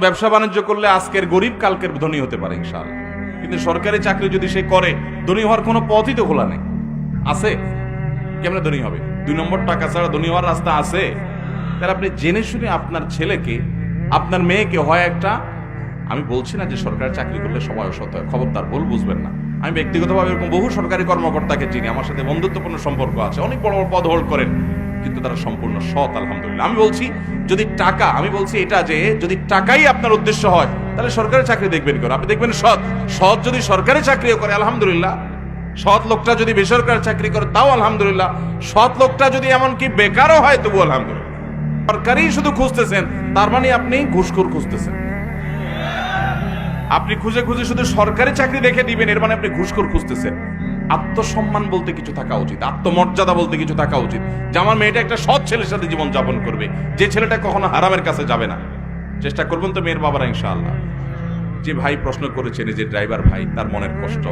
ব্যবসা বাণিজ্য করলে আজকের গরিব কালকের ধনী হতে পারে ইনশাআল্লাহ, কিন্তু সরকারি চাকরি যদি সে করে ধনী হওয়ার কোনো পথই তো খোলা নেই। আছে? কেমনে ধনী হবে? 2 নম্বর টাকা ছাড়া ধনী হওয়ার রাস্তা আছে? তাহলে আপনি জেনে শুনে আপনার ছেলেকে, আপনার মেয়েকে হয় একটা, আমি বলছি না যে সরকারি চাকরি করলে সবাই অসৎ হয়, খবরদার, ভুল বুঝবেন না। আমি ব্যক্তিগতভাবে এরকম বহু সরকারি কর্মকর্তাকে চিনি, আমার সাথে বন্ধুত্বপূর্ণ সম্পর্ক আছে, অনেক বড় বড় পদ হোল্ড করেন, কিন্তু তারা সম্পূর্ণ সৎ, আলহামদুলিল্লাহ। আমি বলছি যদি টাকা, আমি বলছি এটা যে যদি টাকাই আপনার উদ্দেশ্য হয় তাহলে সরকারি চাকরি দেখবেন কেন? আপনি দেখবেন সৎ, সৎ যদি সরকারি চাকরিও করে আলহামদুলিল্লাহ, সৎ লোকটা যদি বেসরকারি চাকরি করে তাও আলহামদুলিল্লাহ, সৎ লোকটা যদি এমনকি বেকারও হয় তবু আলহামদুলিল্লাহ। সরকারি শুধু খুঁজতেছেন তার মানে আপনি ঘুষখোর খুঁজতেছেন। আপনি খুঁজে খুঁজে শুধু সরকারি চাকরি দেখে দিবেন, এর মানে আপনি ঘুষখোর খুঁজতেছেন। আত্মসম্মান বলতে কিছু থাকা উচিত, আত্মমর্যাদা বলতে কিছু থাকা উচিত, যে আমার মেয়েটা একটা সৎ ছেলের সাথে জীবন যাপন করবে, যে ছেলেটা কখনো হারামের কাছে যাবে না। চেষ্টা করবেন তো মেয়ের বাবারা ইনশাআল্লাহ। যে ভাই প্রশ্ন করেছেন, যে ড্রাইভার ভাই, তার মনের কষ্ট